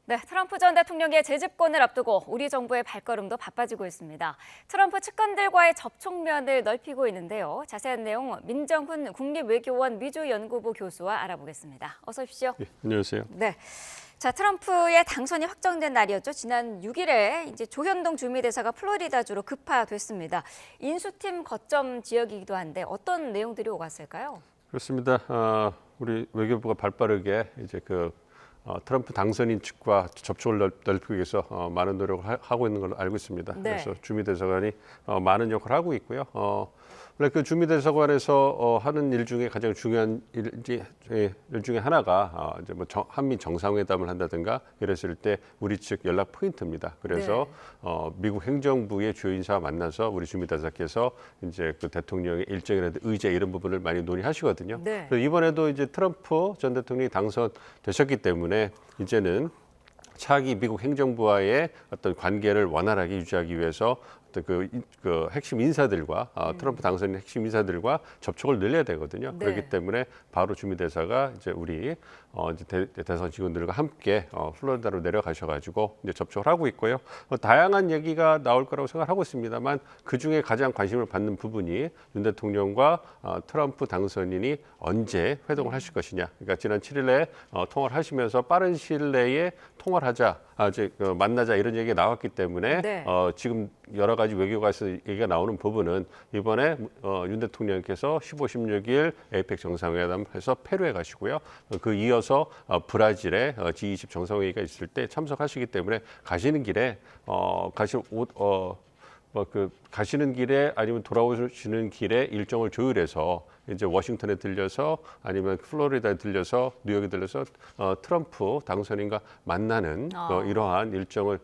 네, 트럼프 전 대통령의 재집권을 앞두고 우리 정부의 발걸음도 바빠지고 있습니다. 트럼프 측근들과의 접촉면을 넓히고 있는데요. 자세한 내용 민정훈 국립외교원 미주연구부 교수와 알아보겠습니다. 어서 오십시오. 예, 안녕하세요. 네. 자, 트럼프의 당선이 확정된 날이었죠. 지난 6일에 이제 조현동 주미대사가 플로리다주로 급파됐습니다. 인수팀 거점 지역이기도 한데 어떤 내용들이 오갔을까요? 그렇습니다. 우리 외교부가 발빠르게 이제 트럼프 당선인 측과 접촉을 넓히기 위해서 많은 노력을 하고 있는 걸로 알고 있습니다. 네. 그래서 주미대사관이 많은 역할을 하고 있고요. 원래 그 주미대사관에서 하는 일 중에 가장 중요한 일 중에 하나가 이제 뭐 한미 정상회담을 한다든가 이랬을 때 우리 측 연락 포인트입니다. 그래서 미국 행정부의 주요 인사와 만나서 우리 주미대사께서 이제 그 대통령의 일정이라든지 의제 이런 부분을 많이 논의하시거든요. 네. 그래서 이번에도 이제 트럼프 전 대통령이 당선되셨기 때문에 이제는 차기 미국 행정부와의 어떤 관계를 원활하게 유지하기 위해서 어떤 그 핵심 인사들과 트럼프 당선인 핵심 인사들과 접촉을 늘려야 되거든요. 네. 그렇기 때문에 바로 주미대사가 이제 우리 이제 대선 직원들과 함께 플로리다로 내려가셔가지고 이제 접촉을 하고 있고요. 다양한 얘기가 나올 거라고 생각하고 있습니다만 그 중에 가장 관심을 받는 부분이 윤 대통령과 트럼프 당선인이 언제 회동을 하실 것이냐. 그러니까 지난 7일에 통화를 하시면서 빠른 시일 내에 통화를 하자, 이제 만나자 이런 얘기가 나왔기 때문에 네. 지금 여러 가지 외교관에서 얘기가 나오는 부분은 이번에 윤 대통령께서 15, 16일 에이펙 정상회담에서 페루에 가시고요. 그 이어서 브라질에 G20 정상회의가 있을 때 참석하시기 때문에 가시는 길에 가시는 길에 아니면 돌아오시는 길에 일정을 조율해서 이제 워싱턴에 들려서 아니면 플로리다에 들려서 뉴욕에 들려서 트럼프 당선인과 만나는 이러한 일정을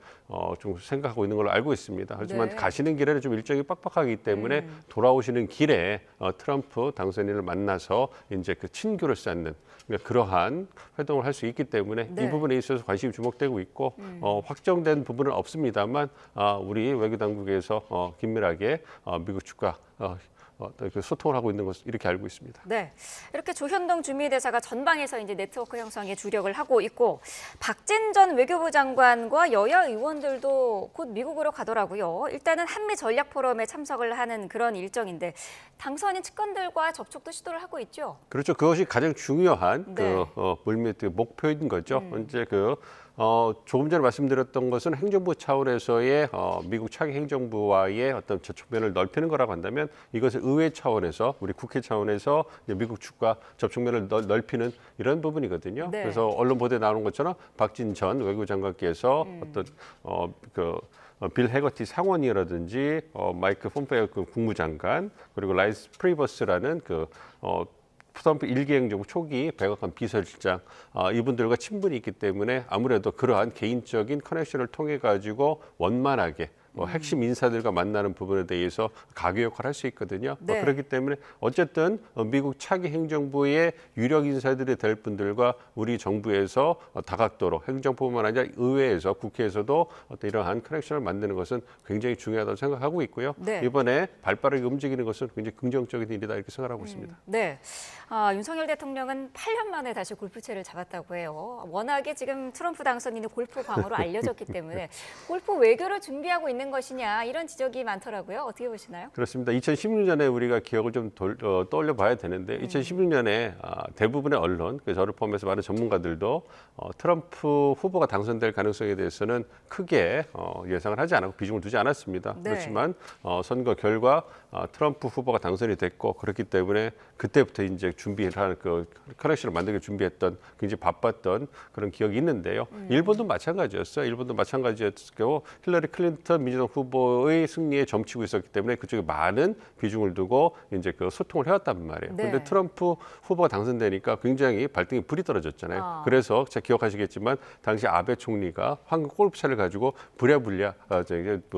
좀 생각하고 있는 걸로 알고 있습니다. 하지만 네. 가시는 길에는 좀 일정이 빡빡하기 때문에 돌아오시는 길에 트럼프 당선인을 만나서 이제 그 친교를 쌓는 그러한 활동을 할 수 있기 때문에 네. 이 부분에 있어서 관심이 주목되고 있고 확정된 부분은 없습니다만 우리 외교 당국에서 긴밀하게 미국 측과 소통을 하고 있는 것을 이렇게 알고 있습니다. 네, 이렇게 조현동 주미대사가 전방에서 이제 네트워크 형성에 주력을 하고 있고 박진 전 외교부 장관과 여야 의원들도 곧 미국으로 가더라고요. 일단은 한미 전략 포럼에 참석을 하는 그런 일정인데 당선인 측근들과 접촉도 시도를 하고 있죠. 그렇죠. 그것이 가장 중요한 네. 물밑 목표인 거죠. 이제 조금 전에 말씀드렸던 것은 행정부 차원에서의 미국 차기 행정부와의 어떤 접촉면을 넓히는 거라고 한다면 이것을 의회 차원에서 우리 국회 차원에서 이제 미국 측과 접촉면을 넓히는 이런 부분이거든요. 네. 그래서 언론 보도에 나오는 것처럼 박진 전 외교부 장관께서 어떤 빌 해거티 상원이라든지 마이크 폼페이오 국무장관 그리고 라이스 프리버스라는 트럼프 일기 행정부 초기 백악관 비서실장 이분들과 친분이 있기 때문에 아무래도 그러한 개인적인 커넥션을 통해 가지고 원만하게 핵심 인사들과 만나는 부분에 대해서 가교 역할을 할 수 있거든요. 네. 그렇기 때문에 어쨌든 미국 차기 행정부의 유력 인사들이 될 분들과 우리 정부에서 다각도로 행정부뿐만 아니라 의회에서 국회에서도 어떤 이러한 커넥션을 만드는 것은 굉장히 중요하다고 생각하고 있고요. 네. 이번에 발빠르게 움직이는 것은 굉장히 긍정적인 일이다 이렇게 생각하고 있습니다. 네, 윤석열 대통령은 8년 만에 다시 골프채를 잡았다고 해요. 워낙에 지금 트럼프 당선인이 골프 광으로 알려졌기 때문에 골프 외교를 준비하고 있는 것이냐 이런 지적이 많더라고요. 어떻게 보시나요? 그렇습니다. 2016년에 우리가 기억을 좀 떠올려 봐야 되는데 2016년에 대부분의 언론, 저를 포함해서 많은 전문가들도 트럼프 후보가 당선될 가능성에 대해서는 크게 예상을 하지 않았고 비중을 두지 않았습니다. 네. 그렇지만 선거 결과 트럼프 후보가 당선이 됐고 그렇기 때문에 그때부터 이제 준비를 커넥션을 만들기 준비했던 굉장히 바빴던 그런 기억이 있는데요. 일본도 마찬가지였어요. 일본도 마찬가지였고 힐러리 클린턴 민주당 후보의 승리에 점치고 있었기 때문에 그쪽에 많은 비중을 두고 이제 소통을 해왔단 말이에요. 네. 그런데 트럼프 후보가 당선되니까 굉장히 발등에 불이 떨어졌잖아요. 그래서 제가 기억하시겠지만 당시 아베 총리가 황금 골프차를 가지고 부랴부랴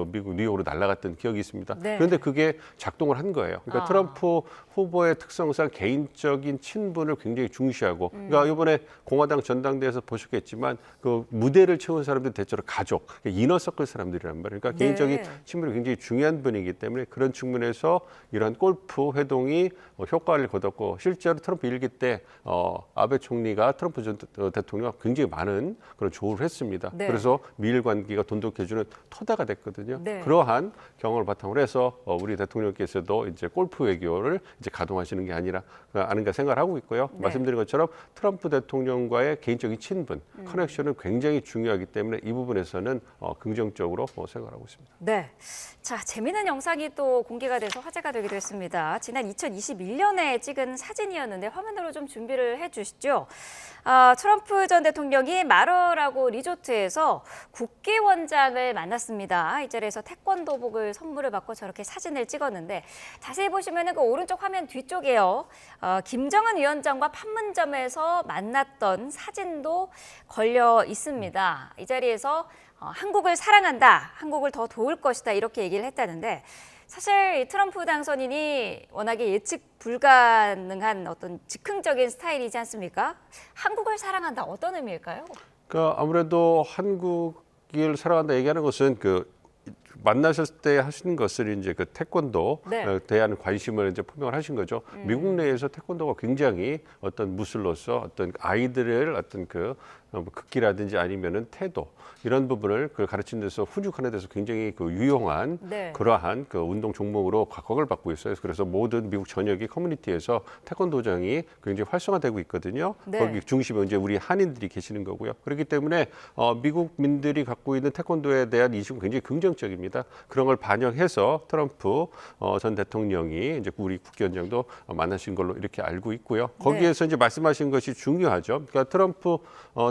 미국 뉴욕으로 날아갔던 기억이 있습니다. 네. 그런데 그게 작동을 한 거예요. 그러니까 트럼프 후보의 특성상 개인적인 친분을 굉장히 중시하고 그러니까 이번에 공화당 전당대회에서 보셨겠지만 그 무대를 채운 사람들 대체로 가족, 이너서클 사람들이란 말이에요. 그러니까 개인적인 친분이 굉장히 중요한 분이기 때문에 그런 측면에서 이런 골프 회동이 효과를 거뒀고 실제로 트럼프 일기 때 아베 총리가 트럼프 전 대통령과 굉장히 많은 그런 조우를 했습니다. 네. 그래서 미일 관계가 돈독해지는 토대가 됐거든요. 네. 그러한 경험을 바탕으로 해서 우리 대통령께서도 이제 골프 외교를 이제 가동하시는 게 아닌가 생각을 하고 있고요. 네. 말씀드린 것처럼 트럼프 대통령과의 개인적인 친분, 커넥션은 굉장히 중요하기 때문에 이 부분에서는 긍정적으로 생각하고 있습니다. 네. 자, 재미있는 영상이 또 공개가 돼서 화제가 되기도 했습니다. 지난 2021년에 찍은 사진이었는데 화면으로 좀 준비를 해 주시죠. 트럼프 전 대통령이 마러라고 리조트에서 국회원장을 만났습니다. 이 자리에서 태권도복을 선물을 받고 저렇게 사진을 찍었는데 자세히 보시면 그 오른쪽 화면 뒤쪽에요. 김정은 위원장과 판문점에서 만났던 사진도 걸려 있습니다. 이 자리에서 한국을 사랑한다, 한국을 더 도울 것이다 이렇게 얘기를 했다는데 사실 트럼프 당선인이 워낙에 예측 불가능한 어떤 즉흥적인 스타일이지 않습니까? 한국을 사랑한다 어떤 의미일까요? 그러니까 아무래도 한국을 사랑한다 얘기하는 것은 만나셨을 때 하시는 것을 이제 그 태권도에 대한 관심을 이제 표명을 하신 거죠. 미국 내에서 태권도가 굉장히 어떤 무술로서 어떤 아이들을 어떤 극기라든지 아니면은 태도 이런 부분을 가르치는 데서 훈육하는 데서 굉장히 유용한 그러한 운동 종목으로 각광을 받고 있어요. 그래서 모든 미국 전역의 커뮤니티에서 태권도장이 굉장히 활성화되고 있거든요. 거기 중심에 이제 우리 한인들이 계시는 거고요. 그렇기 때문에 미국민들이 갖고 있는 태권도에 대한 인식은 굉장히 긍정적입니다. 그런 걸 반영해서 트럼프 전 대통령이 이제 우리 국회의원장도 만나신 걸로 이렇게 알고 있고요. 거기에서 이제 말씀하신 것이 중요하죠. 그러니까 트럼프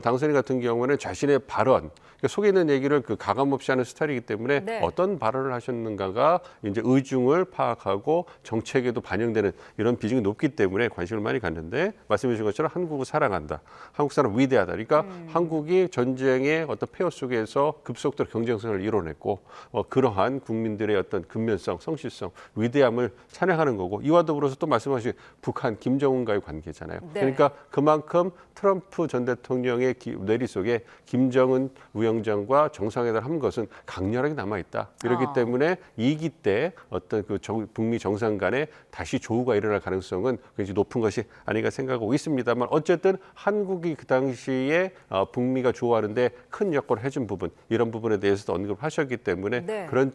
당선인 같은 경우는 자신의 발언, 속에 있는 얘기를 가감 없이 하는 스타일이기 때문에 어떤 발언을 하셨는가가 이제 의중을 파악하고 정책에도 반영되는 이런 비중이 높기 때문에 관심을 많이 갖는데 말씀해 주신 것처럼 한국을 사랑한다. 한국 사람 위대하다. 그러니까 한국이 전쟁의 어떤 폐허 속에서 급속도로 경쟁성을 이뤄냈고 그러한 국민들의 어떤 근면성, 성실성, 위대함을 찬양하는 거고 이와 더불어서 또 말씀하신 북한 김정은과의 관계잖아요. 그러니까 그만큼 트럼프 전 대통령의 뇌리 속에 김정은 위원장과 정상회담을 한 것은 강렬하게 남아있다. 이렇기 때문에 2기 때 어떤 북미 정상 간에 다시 조우가 일어날 가능성은 굉장히 높은 것이 아닌가 생각하고 있습니다만 어쨌든 한국이 그 당시에 북미가 조우하는데 큰 역할을 해준 부분 이런 부분에 대해서도 언급하셨기 때문에 그런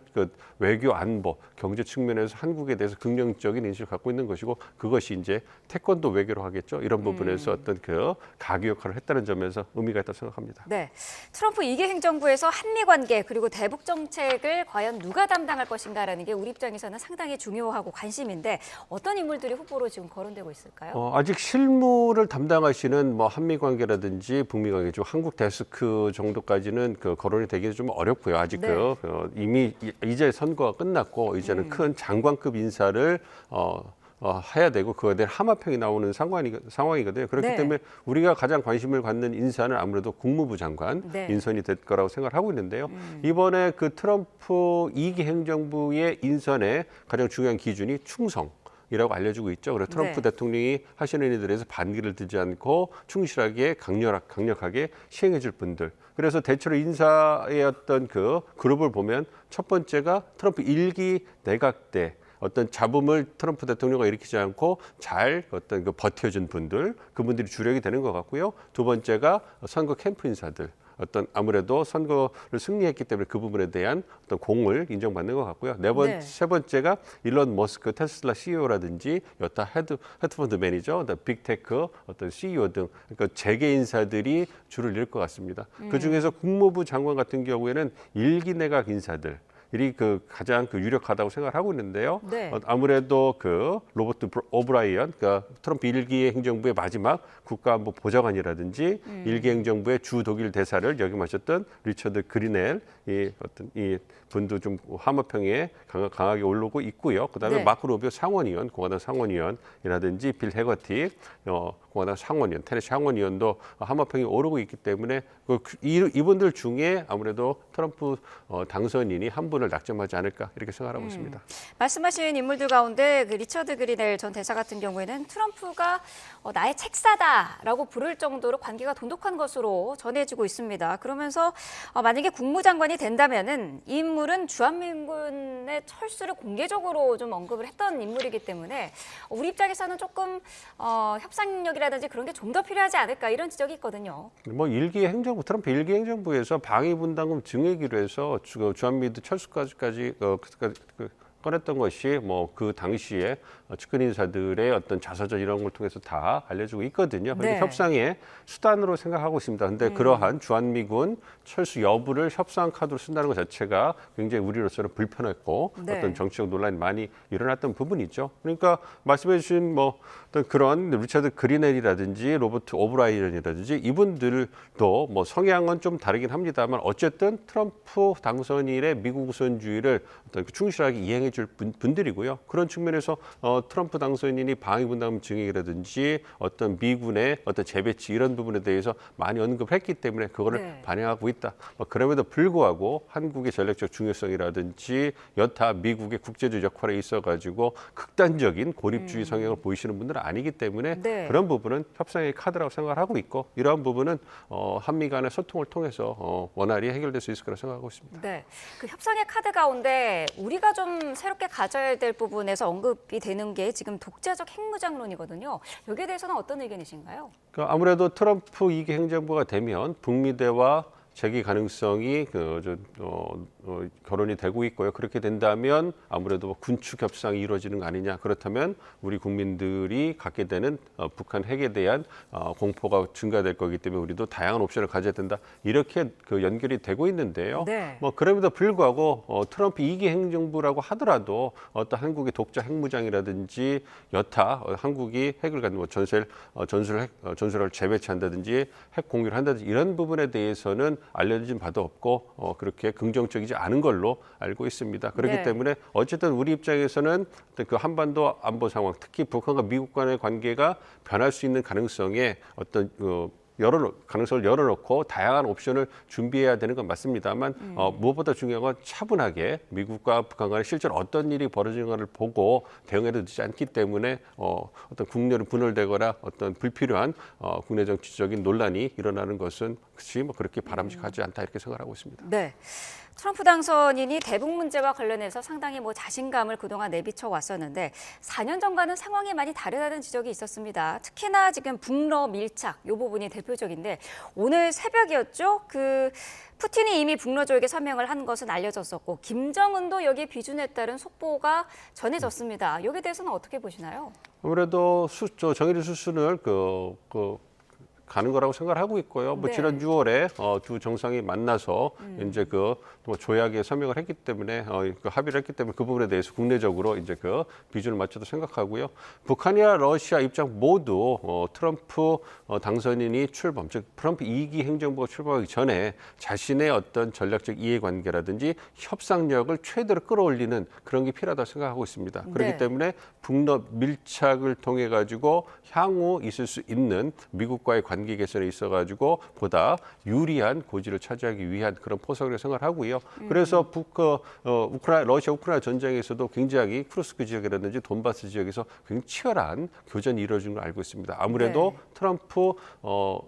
외교 안보 경제 측면에서 한국에 대해서 긍정적인 인식을 갖고 있는 것이고 그것이 이제 태권도 외교로 하겠죠. 이런 부분에서 어떤 가교 역할을 했다는 점에서 의미가 있다고 생각합니다. 네, 트럼프 2기 행정부에서 한미 관계 그리고 대북 정책을 과연 누가 담당할 것인가라는 게 우리 입장에서는 상당히 중요하고 관심인데 어떤 인물들이 후보로 지금 거론되고 있을까요? 아직 실무를 담당하시는 한미 관계라든지 북미 관계, 좀 한국 데스크 정도까지는 거론이 되기는 좀 어렵고요. 아직 이미 이제 선거가 끝났고 이제는 큰 장관급 인사를 해야 되고 그거에 대한 하마평이 나오는 상황이거든요. 그렇기 때문에 우리가 가장 관심을 갖는 인사는 아무래도 국무부 장관 인선이 될 거라고 생각을 하고 있는데요. 이번에 트럼프 2기 행정부의 인선의 가장 중요한 기준이 충성이라고 알려지고 있죠. 그래서 트럼프 대통령이 하시는 일들에서 반기를 들지 않고 충실하게 강력하게 시행해 줄 분들. 그래서 대체로 인사의 어떤 그룹을 보면 첫 번째가 트럼프 1기 내각 때 어떤 잡음을 트럼프 대통령이 일으키지 않고 잘 버텨준 분들, 그분들이 주력이 되는 것 같고요. 두 번째가 선거 캠프 인사들. 아무래도 선거를 승리했기 때문에 그 부분에 대한 어떤 공을 인정받는 것 같고요. 세 번째가 일론 머스크 테슬라 CEO라든지 여타 헤드펀드 매니저, 빅테크 어떤 CEO 등 재계 인사들이 줄을 이을 것 같습니다. 그 중에서 국무부 장관 같은 경우에는 1기 내각 인사들. 이 가장 유력하다고 생각을 하고 있는데요. 아무래도 로버트 오브라이언, 트럼프 1기 행정부의 마지막 국가안보 보좌관이라든지 1기 행정부의 주 독일 대사를 역임하셨던 리처드 그리넬 이 분도 좀 하마평에 강하게 오르고 있고요. 그다음에 마크 루비오 상원의원, 공화당 상원의원이라든지 빌 해거티 워낙 상원의원, 테네시 상원의원도 한마평이 오르고 있기 때문에 이분들 중에 아무래도 트럼프 당선인이 한 분을 낙점하지 않을까 이렇게 생각하고 있습니다. 말씀하신 인물들 가운데 그 리처드 그리넬 전 대사 같은 경우에는 트럼프가 나의 책사다라고 부를 정도로 관계가 돈독한 것으로 전해지고 있습니다. 그러면서 만약에 국무장관이 된다면은 이 인물은 주한미군의 철수를 공개적으로 좀 언급을 했던 인물이기 때문에 우리 입장에서는 조금 협상력이라든지 그런 게 좀 더 필요하지 않을까 이런 지적이 있거든요. 뭐 트럼프 일기 행정부에서 방위분담금 증액으로 해서 주한미군 철수까지 꺼냈던 것이 뭐 그 당시에 측근 인사들의 어떤 자서전 이런 걸 통해서 다 알려주고 있거든요. 그래서 네. 협상의 수단으로 생각하고 있습니다. 그런데 그러한 주한미군 철수 여부를 협상 카드로 쓴다는 것 자체가 굉장히 우리로서는 불편했고 네. 어떤 정치적 논란이 많이 일어났던 부분이죠. 그러니까 말씀해 주신 뭐 어떤 그런 리처드 그리넬이라든지 로버트 오브라이언이라든지 이분들도 뭐 성향은 좀 다르긴 합니다만 어쨌든 트럼프 당선인의 미국 우선주의를 어떤 충실하게 이행해 줄 분들이고요. 그런 측면에서 트럼프 당선인이 방위분담금 증액이라든지 어떤 미군의 어떤 재배치 이런 부분에 대해서 많이 언급했기 때문에 그거를 네. 반영하고 있다. 그럼에도 불구하고 한국의 전략적 중요성이라든지 여타 미국의 국제적 역할에 있어가지고 극단적인 고립주의 성향을 보이시는 분들은 아니기 때문에 네. 그런 부분은 협상의 카드라고 생각을 하고 있고 이러한 부분은 한미 간의 소통을 통해서 원활히 해결될 수 있을 거라고 생각하고 있습니다. 네, 그 협상의 카드 가운데 우리가 좀 새롭게 가져야 될 부분에서 언급이 되는 게 지금 독자적 핵무장론이거든요. 여기에 대해서는 어떤 의견이신가요? 그러니까 아무래도 트럼프 2기 행정부가 되면 북미 대화 재개 가능성이 결혼이 되고 있고요. 그렇게 된다면 아무래도 군축 협상이 이루어지는 거 아니냐. 그렇다면 우리 국민들이 갖게 되는 북한 핵에 대한 공포가 증가될 거기 때문에 우리도 다양한 옵션을 가져야 된다. 이렇게 그 연결이 되고 있는데요. 네. 뭐 그럼에도 불구하고 트럼프 2기 행정부라고 하더라도 어떤 한국의 독자 핵무장이라든지 여타 한국이 핵을 갖는 뭐 전술을 재배치한다든지 핵 공유를 한다든지 이런 부분에 대해서는 알려진 바도 없고 그렇게 긍정적이지 않은 걸로 알고 있습니다. 그렇기 네. 때문에 어쨌든 우리 입장에서는 그 한반도 안보 상황, 특히 북한과 미국 간의 관계가 변할 수 있는 가능성에 어떤 가능성을 열어놓고 다양한 옵션을 준비해야 되는 건 맞습니다만 무엇보다 중요한 건 차분하게 미국과 북한 간에 실제로 어떤 일이 벌어지는가를 보고 대응해도 되지 않기 때문에 어떤 국내로 분열되거나 어떤 불필요한 국내 정치적인 논란이 일어나는 것은 뭐 그렇게 바람직하지 않다 이렇게 생각하고 있습니다. 네. 트럼프 당선인이 대북 문제와 관련해서 상당히 뭐 자신감을 그동안 내비쳐 왔었는데 4년 전과는 상황이 많이 다르다는 지적이 있었습니다. 특히나 지금 북러 밀착 이 부분이 대표적인데 오늘 새벽이었죠. 그 푸틴이 이미 북러 조약에 서명을 한 것은 알려졌었고 김정은도 여기에 비준에 따른 속보가 전해졌습니다. 여기에 대해서는 어떻게 보시나요? 아무래도 정의를 수순을 가는 거라고 생각을 하고 있고요. 뭐 네. 지난 6월에 두 정상이 만나서 이제 뭐 조약에 서명을 했기 때문에 그 합의를 했기 때문에 그 부분에 대해서 국내적으로 이제 그 비준을 맞춰도 생각하고요. 북한이나 러시아 입장 모두 트럼프 당선인이 출범, 즉 트럼프 2기 행정부가 출범하기 전에 자신의 어떤 전략적 이해관계라든지 협상력을 최대로 끌어올리는 그런 게 필요하다고 생각하고 있습니다. 그렇기 네. 때문에 북러 밀착을 통해 가지고 향후 있을 수 있는 미국과의 관계 개선에 있어 가지고 보다 유리한 고지를 차지하기 위한 그런 포석을 생각하고요. 그래서 러시아 우크라이나 전쟁에서도 굉장히 쿠르스크 지역이라든지 돈바스 지역에서 굉장히 치열한 교전이 이루어진 걸 알고 있습니다. 아무래도 네. 트럼프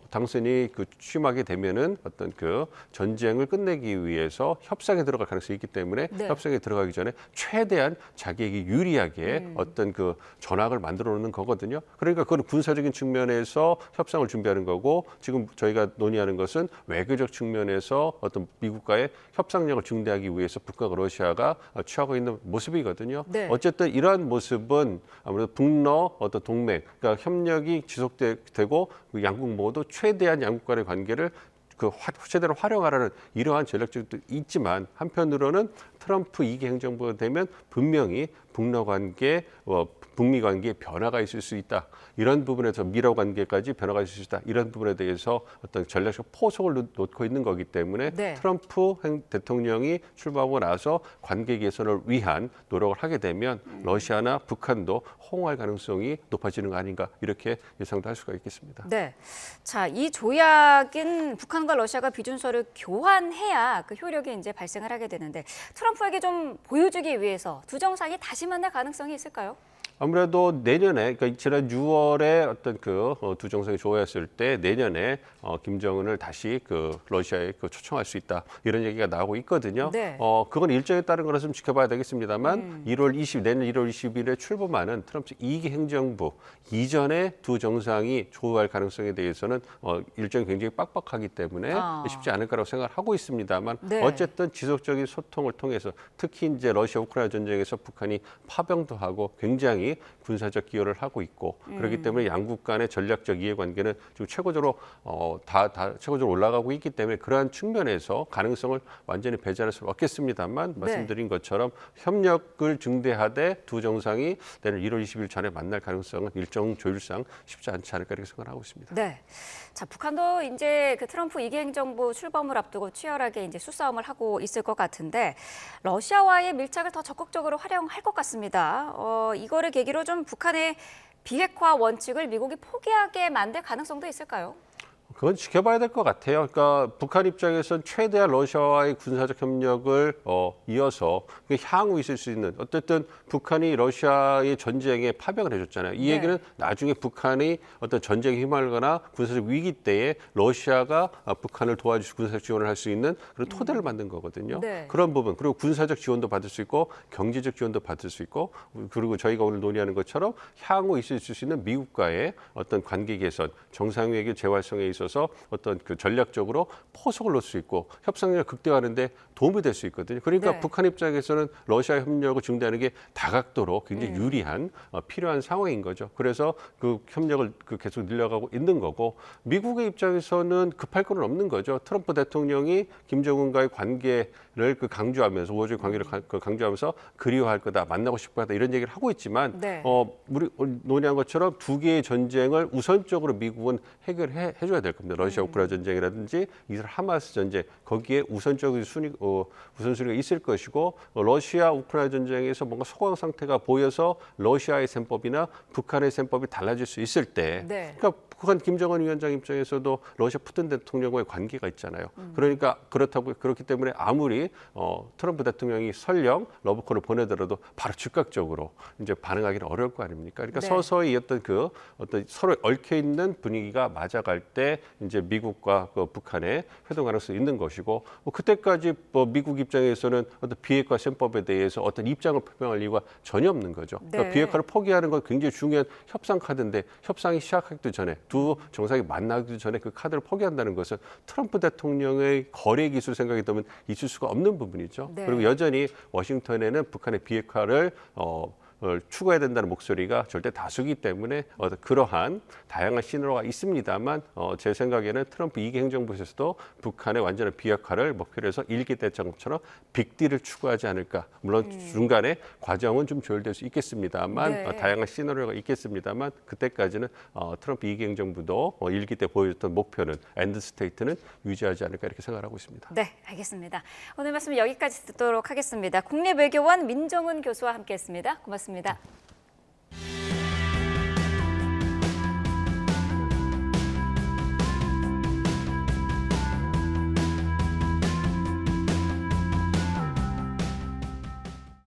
당선이 취임하게 되면은 어떤 그 전쟁을 끝내기 위해서 협상에 들어갈 가능성이 있기 때문에 네. 협상에 들어가기 전에 최대한 자기에게 유리하게 어떤 그 전황을 만들어 놓는 거거든요. 그러니까 그건 군사적인 측면에서 협상을 준비하는 거고 지금 저희가 논의하는 것은 외교적 측면에서 어떤 미국과의 협상력을 증대하기 위해서 북한과 러시아가 취하고 있는 모습이거든요. 네. 어쨌든 이러한 모습은 아무래도 북러 어떤 동맹, 그러니까 협력이 지속되고 양국 모두 최대한 양국 간의 관계를 최대로 활용하라는 이러한 전략적도 있지만 한편으로는 트럼프 2기 행정부가 되면 분명히 북러 관계, 북미 관계에 변화가 있을 수 있다. 이런 부분에서 미러 관계까지 변화가 있을 수 있다. 이런 부분에 대해서 어떤 전략적 포석을 놓고 있는 거기 때문에 네. 트럼프 대통령이 출마하고 나서 관계 개선을 위한 노력을 하게 되면 러시아나 북한도 호응할 가능성이 높아지는 거 아닌가 이렇게 예상도 할 수가 있겠습니다. 네. 자, 이 조약인 북한과 러시아가 비준서를 교환해야 그 효력이 이제 발생을 하게 되는데 트럼프에게 좀 보여주기 위해서 두 정상이 다시 만날 가능성이 있을까요? 아무래도 내년에, 그러니까 지난 6월에 어떤 두 정상이 조회했을 때 내년에 김정은을 다시 러시아에 초청할 수 있다 이런 얘기가 나오고 있거든요. 네. 그건 일정에 따른 거라 좀 지켜봐야 되겠습니다만 내년 1월 20일에 출범하는 트럼프 2기 행정부 이전에 두 정상이 조회할 가능성에 대해서는 일정이 굉장히 빡빡하기 때문에 쉽지 않을 거라고 생각하고 있습니다.만 네. 어쨌든 지속적인 소통을 통해서 특히 이제 러시아 우크라이나 전쟁에서 북한이 파병도 하고 굉장히 군사적 기여를 하고 있고 그렇기 때문에 양국 간의 전략적 이해관계는 지금 최고적으로 최고적으로 올라가고 있기 때문에 그러한 측면에서 가능성을 완전히 배제할 수는 없겠습니다만 말씀드린 것처럼 협력을 증대하되 두 정상이 내년 1월 20일 전에 만날 가능성은 일정 조율상 쉽지 않지 않을까 이렇게 생각하고 있습니다. 네. 자, 북한도 이제 그 트럼프 2기 행정부 출범을 앞두고 치열하게 이제 수싸움을 하고 있을 것 같은데 러시아와의 밀착을 더 적극적으로 활용할 것 같습니다. 이거를 계기로 좀 북한의 비핵화 원칙을 미국이 포기하게 만들 가능성도 있을까요? 그건 지켜봐야 될 것 같아요. 그러니까 북한 입장에서는 최대한 러시아와의 군사적 협력을 이어서 향후 있을 수 있는 어쨌든 북한이 러시아의 전쟁에 파병을 해줬잖아요. 이 얘기는 나중에 북한이 어떤 전쟁에 휘말거나 군사적 위기 때에 러시아가 북한을 도와줄 군사적 지원을 할 수 있는 그런 토대를 만든 거거든요. 네. 그런 부분 그리고 군사적 지원도 받을 수 있고 경제적 지원도 받을 수 있고 그리고 저희가 오늘 논의하는 것처럼 향후 있을 수 있는 미국과의 어떤 관계 개선, 정상회담 재활성에 있어서 어떤 전략적으로 포석을 놓을 수 있고 협상력을 극대화하는데 도움이 될 수 있거든요. 그러니까 네. 북한 입장에서는 러시아 협력을 증대하는 게 다각도로 굉장히 유리한 필요한 상황인 거죠. 그래서 그 협력을 계속 늘려가고 있는 거고 미국의 입장에서는 급할 건 없는 거죠. 트럼프 대통령이 김정은과의 관계를 강조하면서 우호적 관계를 강조하면서 그리워할 거다, 만나고 싶어 하다 이런 얘기를 하고 있지만 우리 논의한 것처럼 두 개의 전쟁을 우선적으로 미국은 해결해 줘야 될 겁니다. 러시아 우크라이나 전쟁이라든지 이스라엘 하마스 전쟁 거기에 우선적인 우선순위가 있을 것이고 러시아 우크라이나 전쟁에서 뭔가 소강 상태가 보여서 러시아의 셈법이나 북한의 셈법이 달라질 수 있을 때 그러니까 북한 김정은 위원장 입장에서도 러시아 푸틴 대통령과의 관계가 있잖아요. 그러니까 그렇기 때문에 아무리 트럼프 대통령이 설령 러브콜을 보내더라도 바로 즉각적으로 이제 반응하기는 어려울 거 아닙니까? 그러니까 서서히 어떤 서로 얽혀 있는 분위기가 맞아갈 때 이제 미국과 북한의 회동 가능성이 있는 것이고 그때까지 미국 입장에서는 어떤 비핵화 셈법에 대해서 어떤 입장을 표명할 이유가 전혀 없는 거죠. 그러니까 비핵화를 포기하는 건 굉장히 중요한 협상 카드인데 협상이 시작하기도 전에 두 정상이 만나기도 전에 그 카드를 포기한다는 것은 트럼프 대통령의 거래 기술 생각이 들면 있을 수가 없는 부분이죠. 그리고 여전히 워싱턴에는 북한의 비핵화를 추구해야 된다는 목소리가 절대 다수기 때문에 그러한 다양한 신호가 있습니다만 제 생각에는 트럼프 2기 행정부에서도 북한의 완전한 비핵화를 목표로 해서 1기 때처럼 빅딜을 추구하지 않을까. 물론 중간에 과정은 좀 조율될 수 있겠습니다만 다양한 시나리오가 있겠습니다만 그때까지는 트럼프 2기 행정부도 1기 때 보여줬던 목표는 엔드 스테이트는 유지하지 않을까 이렇게 생각하고 있습니다. 네, 알겠습니다. 오늘 말씀 여기까지 듣도록 하겠습니다. 국립외교원 민정훈 교수와 함께했습니다. 고맙습니다.